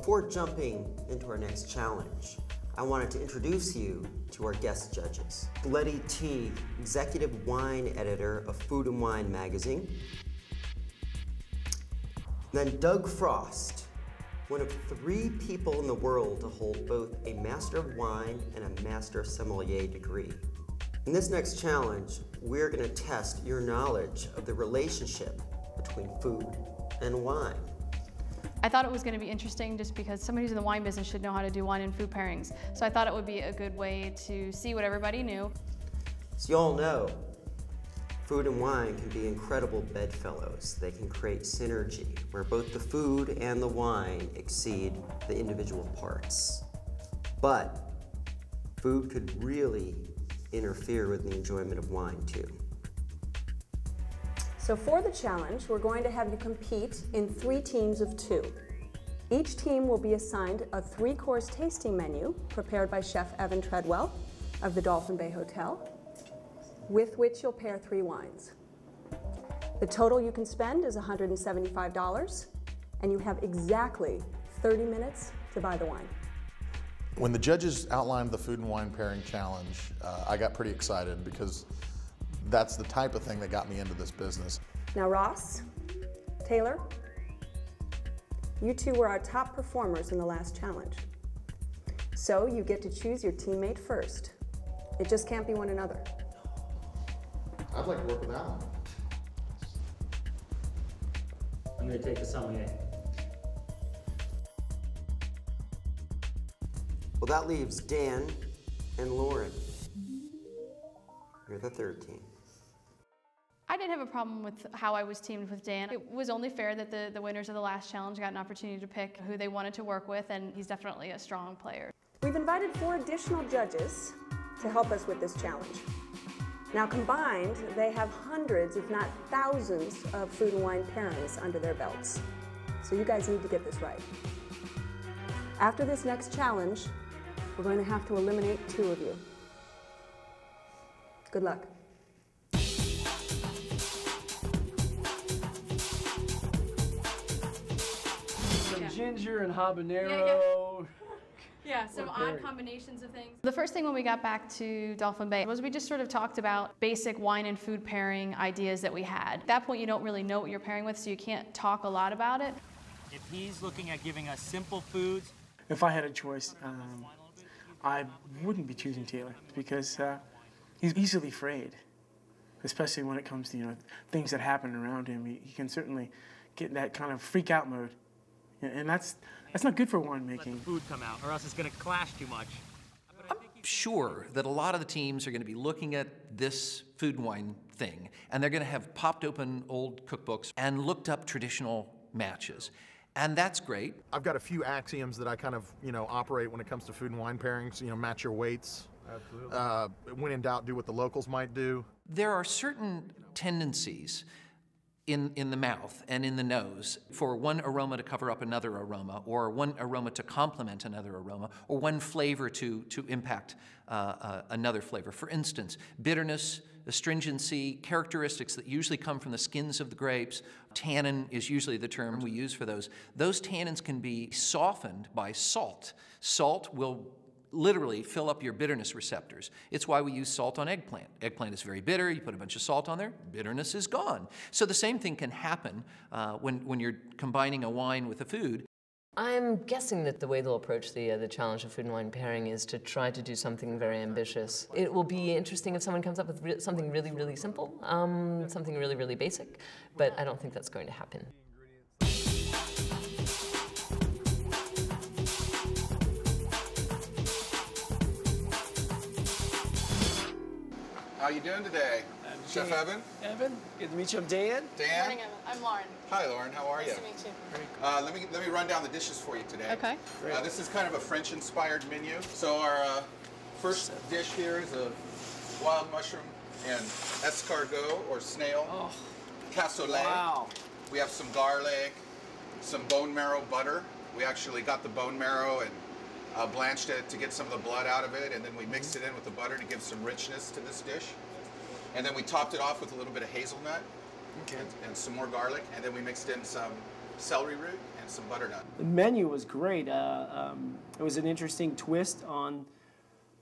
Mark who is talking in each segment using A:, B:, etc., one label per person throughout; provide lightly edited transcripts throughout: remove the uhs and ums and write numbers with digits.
A: before jumping into our next challenge, I wanted to introduce you to our guest judges. Letty T, Executive Wine Editor of Food and Wine magazine. Then Doug Frost, one of 3 people in the world to hold both a Master of Wine and a Master Sommelier degree. In this next challenge, we're going to test your knowledge of the relationship between food and wine.
B: I thought it was going to be interesting just because somebody who's in the wine business should know how to do wine and food pairings. So I thought it would be a good way to see what everybody knew.
A: So you all know, food and wine can be incredible bedfellows. They can create synergy where both the food and the wine exceed the individual parts. But food could really interfere with the enjoyment of wine too.
C: So for the challenge, we're going to have you compete in 3 teams of 2. Each team will be assigned a 3-course tasting menu prepared by Chef Evan Treadwell of the Dolphin Bay Hotel, with which you'll pair 3 wines. The total you can spend is $175, and you have exactly 30 minutes to buy the wine.
D: When the judges outlined the food and wine pairing challenge, I got pretty excited because that's the type of thing that got me into this business.
C: Now Ross, Taylor, you 2 were our top performers in the last challenge. So you get to choose your teammate first. It just can't be one another.
D: I'd like to work with Alan.
E: I'm going to take the sommelier.
A: Well, that leaves Dan and Lauren. You're the 3rd team.
B: I didn't have a problem with how I was teamed with Dan. It was only fair that the winners of the last challenge got an opportunity to pick who they wanted to work with, and he's definitely a strong player.
C: We've invited 4 additional judges to help us with this challenge. Now combined, they have hundreds, if not thousands, of food and wine pairings under their belts. So you guys need to get this right. After this next challenge, we're going to have to eliminate 2 of you. Good luck.
E: Ginger and habanero.
B: Yeah, some odd combinations of things. The first thing when we got back to Dolphin Bay was we just sort of talked about basic wine and food pairing ideas that we had. At that point, you don't really know what you're pairing with, so you can't talk a lot about it.
F: If he's looking at giving us simple foods.
G: If I had a choice, I wouldn't be choosing Taylor because he's easily frayed, especially when it comes to things that happen around him. He can certainly get in that kind of freak out mode. And that's not good for winemaking.
F: Let the food come out, or else it's going to clash too much.
H: I'm sure that a lot of the teams are going to be looking at this food and wine thing, and they're going to have popped open old cookbooks and looked up traditional matches. And that's great.
D: I've got a few axioms that I kind of, operate when it comes to food and wine pairings. Match your weights. Absolutely. When in doubt, do what the locals might do.
H: There are certain tendencies in the mouth and in the nose for one aroma to cover up another aroma, or one aroma to complement another aroma, or one flavor to impact another flavor. For instance, bitterness, astringency, characteristics that usually come from the skins of the grapes. Tannin is usually the term we use for those. Those tannins can be softened by salt. Salt will literally fill up your bitterness receptors. It's why we use salt on eggplant. Eggplant is very bitter. You put a bunch of salt on there, bitterness is gone. So the same thing can happen when you're combining a wine with a food.
I: I'm guessing that the way they'll approach the challenge of food and wine pairing is to try to do something very ambitious. It will be interesting if someone comes up with something really, really simple, something really, really basic, but I don't think that's going to happen.
J: How you doing today? Chef
E: Dan.
J: Evan?
E: Evan, good to meet you. I'm Dan.
J: Dan?
B: Good morning, I'm Lauren.
J: Hi, Lauren. How are you?
B: Nice to meet you.
J: Let me run down the dishes for you today.
B: Okay.
J: This is kind of a French-inspired menu. So our first dish here is a wild mushroom and escargot, or snail.
E: Oh.
J: Cassoulet.
E: Wow.
J: We have some garlic, some bone marrow butter. We actually got the bone marrow and blanched it to get some of the blood out of it, and then we mixed it in with the butter to give some richness to this dish. And then we topped it off with a little bit of hazelnut and some more garlic, and then we mixed in some celery root, and some butternut.
E: The menu was great. It was an interesting twist on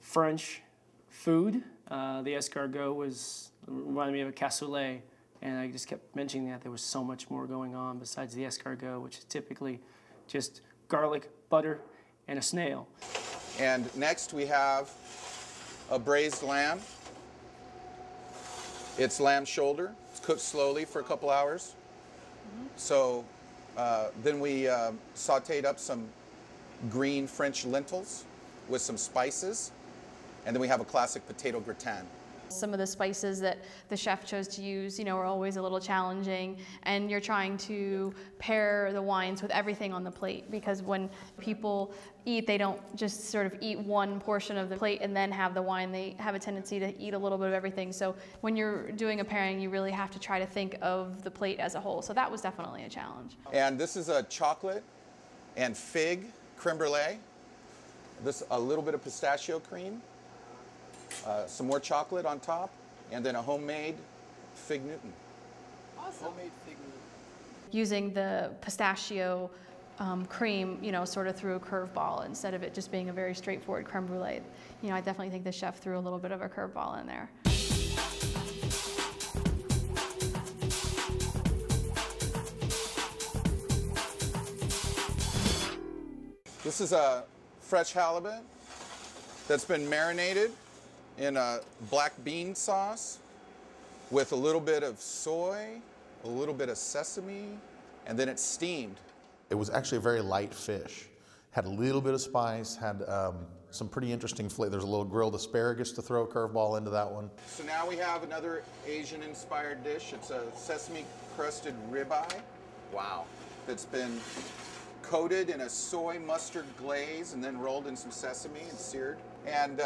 E: French food. The escargot reminded me of a cassoulet, and I just kept mentioning that there was so much more going on besides the escargot, which is typically just garlic, butter, and a snail.
J: And next we have a braised lamb. It's lamb shoulder. It's cooked slowly for a couple hours. So then we sauteed up some green French lentils with some spices. And then we have a classic potato gratin.
B: Some of the spices that the chef chose to use, are always a little challenging, and you're trying to pair the wines with everything on the plate, because when people eat, they don't just sort of eat one portion of the plate and then have the wine. They have a tendency to eat a little bit of everything. So when you're doing a pairing, you really have to try to think of the plate as a whole. So that was definitely a challenge.
J: And this is a chocolate and fig creme brulee. This a little bit of pistachio cream. Some more chocolate on top, and then a homemade fig Newton.
E: Awesome. Homemade fig Newton.
B: Using the pistachio cream, sort of through a curveball instead of it just being a very straightforward creme brulee. I definitely think the chef threw a little bit of a curveball in there.
J: This is a fresh halibut that's been marinated in a black bean sauce with a little bit of soy, a little bit of sesame, and then it's steamed.
D: It was actually a very light fish. Had a little bit of spice, had some pretty interesting flavor. There's a little grilled asparagus to throw a curveball into that one.
J: So now we have another Asian-inspired dish. It's a sesame-crusted ribeye. Wow. That's been coated in a soy mustard glaze and then rolled in some sesame and seared. And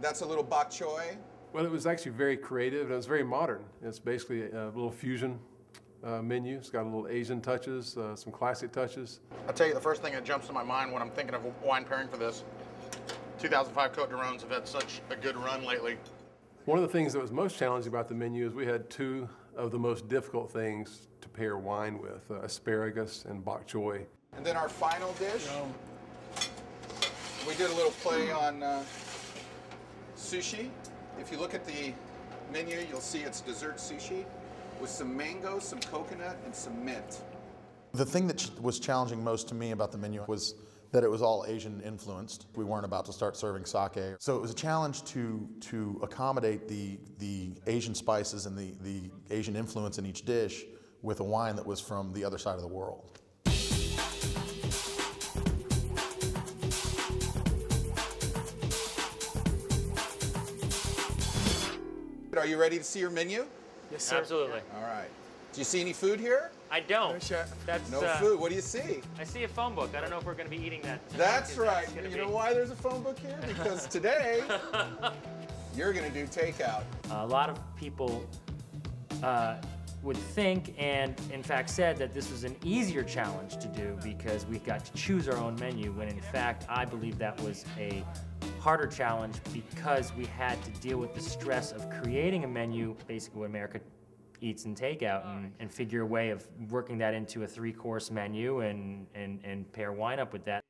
J: that's a little bok choy.
K: Well, it was actually very creative and it was very modern. It's basically a little fusion menu. It's got a little Asian touches, some classic touches.
D: I'll tell you the first thing that jumps to my mind when I'm thinking of wine pairing for this. 2005 Côte d'Aron's have had such a good run lately.
K: One of the things that was most challenging about the menu is we had two of the most difficult things to pair wine with, asparagus and bok choy.
J: And then our final dish, we did a little play on sushi. If you look at the menu, you'll see it's dessert sushi with some mango, some coconut, and some mint.
D: The thing that was challenging most to me about the menu was that it was all Asian influenced. We weren't about to start serving sake. So it was a challenge to accommodate the Asian spices and the Asian influence in each dish with a wine that was from the other side of the world.
J: Are you ready to see your menu?
E: Yes, sir.
F: Absolutely.
J: All right. Do you see any food here?
F: I don't.
E: No, chef.
F: That's,
J: No food. What do you see?
F: I see a phone book. I don't know if we're going to be eating that.
J: That's right. You know why there's a phone book here? Because today, you're going to do takeout.
F: A lot of people would think, and in fact said, that this was an easier challenge to do because we got to choose our own menu, when in fact I believe that was a harder challenge because we had to deal with the stress of creating a menu, basically what America eats and takeout, and figure a way of working that into a 3-course menu and pair wine up with that.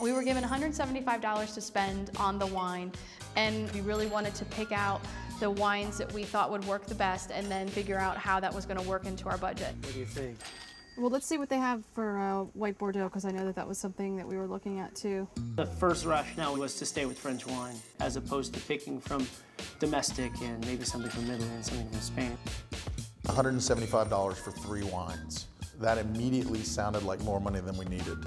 B: We were given $175 to spend on the wine, and we really wanted to pick out the wines that we thought would work the best and then figure out how that was going to work into our budget.
E: What do you think?
B: Well, let's see what they have for white Bordeaux, because I know that that was something that we were looking at too.
E: The first rationale was to stay with French wine, as opposed to picking from domestic and maybe something from Italy and something from Spain.
D: $175 for 3 wines. That immediately sounded like more money than we needed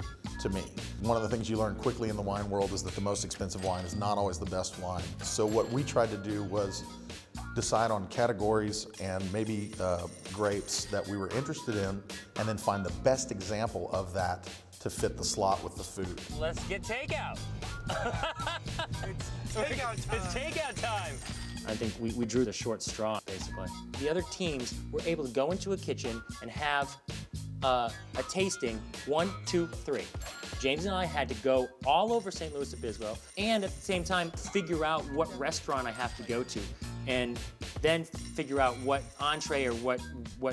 D: to me. One of the things you learn quickly in the wine world is that the most expensive wine is not always the best wine. So what we tried to do was decide on categories and maybe grapes that we were interested in, and then find the best example of that to fit the slot with the food.
F: Let's get takeout. It's takeout time. I think we drew the short straw, basically. The other teams were able to go into a kitchen and have a tasting, 1, 2, 3. James and I had to go all over St. Louis Obispo and at the same time figure out what restaurant I have to go to and then figure out what entree or what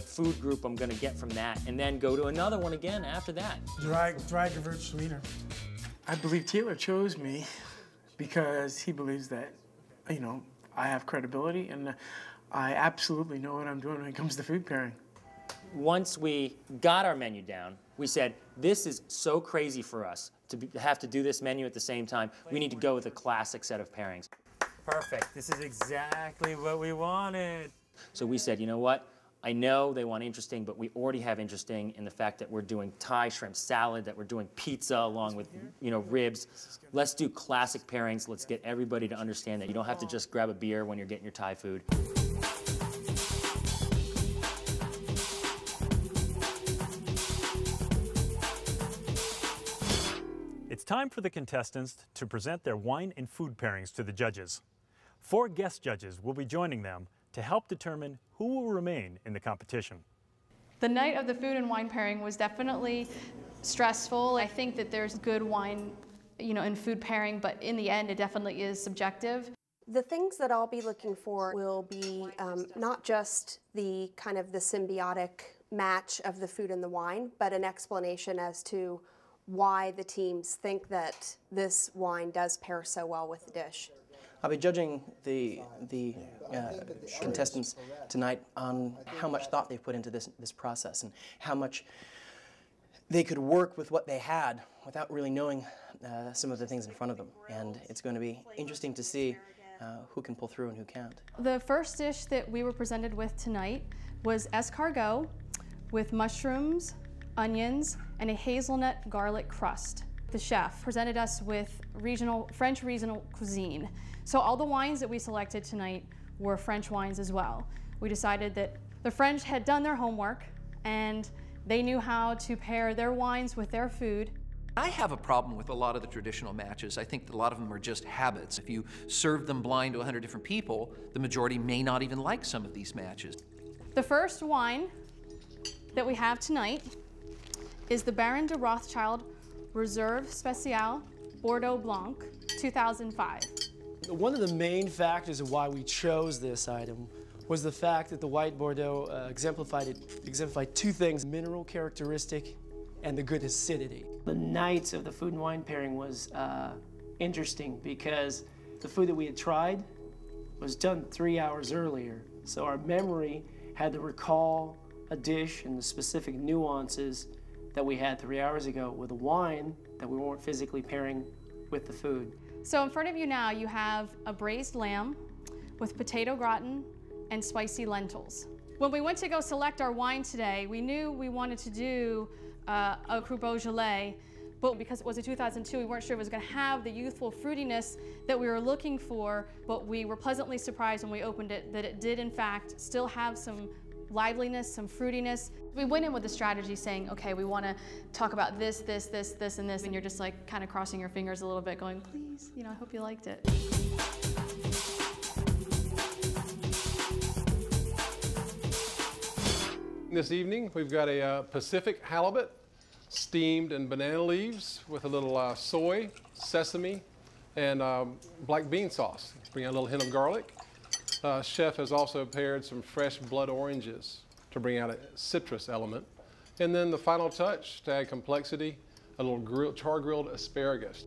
F: food group I'm gonna get from that and then go to another one again after that.
G: Dry Gewürztraminer. I believe Taylor chose me because he believes that, you know, I have credibility and I absolutely know what I'm doing when it comes to food pairing.
F: Once we got our menu down, we said, this is so crazy for us to have to do this menu at the same time. We need to go with a classic set of pairings. Perfect. This is exactly what we wanted. So we said, you know what? I know they want interesting, but we already have interesting in the fact that we're doing Thai shrimp salad, that we're doing pizza along with, you know, ribs. Let's do classic pairings. Let's get everybody to understand that you don't have to just grab a beer when you're getting your Thai food.
L: It's time for the contestants to present their wine and food pairings to the judges. 4 guest judges will be joining them to help determine who will remain in the competition.
B: The night of the food and wine pairing was definitely stressful. I think that there's good wine, you know, and food pairing, but in the end, it definitely is subjective.
C: The things that I'll be looking for will be not just the kind of the symbiotic match of the food and the wine, but an explanation as to why the teams think that this wine does pair so well with the dish.
M: I'll be judging the contestants tonight on how much thought they've put into this process and how much they could work with what they had without really knowing some of the things in front of them. And it's going to be interesting to see who can pull through and who can't.
B: The first dish that we were presented with tonight was escargot with mushrooms, onions, and a hazelnut garlic crust. The chef presented us with French regional cuisine. So all the wines that we selected tonight were French wines as well. We decided that the French had done their homework and they knew how to pair their wines with their food.
H: I have a problem with a lot of the traditional matches. I think that a lot of them are just habits. If you serve them blind to 100 different people, the majority may not even like some of these matches.
B: The first wine that we have tonight is the Baron de Rothschild Reserve Spécial Bordeaux Blanc 2005.
E: One of the main factors of why we chose this item was the fact that the white Bordeaux exemplified 2 things: mineral characteristic and the good acidity. The night of the food and wine pairing was interesting because the food that we had tried was done 3 hours earlier. So our memory had to recall a dish and the specific nuances that we had 3 hours ago with a wine that we weren't physically pairing with the food.
B: So in front of you now, you have a braised lamb with potato gratin and spicy lentils. When we went to go select our wine today, we knew we wanted to do a Cru Beaujolais, but because it was a 2002, we weren't sure it was going to have the youthful fruitiness that we were looking for, but we were pleasantly surprised when we opened it that it did in fact still have some liveliness, some fruitiness. We went in with the strategy saying, okay, we want to talk about this, this, this, this, and this, and you're just like kind of crossing your fingers a little bit going, please, you know, I hope you liked it.
K: This evening, we've got a Pacific halibut steamed in banana leaves with a little soy, sesame, and black bean sauce. Bring out a little hint of garlic. Chef has also paired some fresh blood oranges to bring out a citrus element. And then the final touch to add complexity, a little char-grilled asparagus.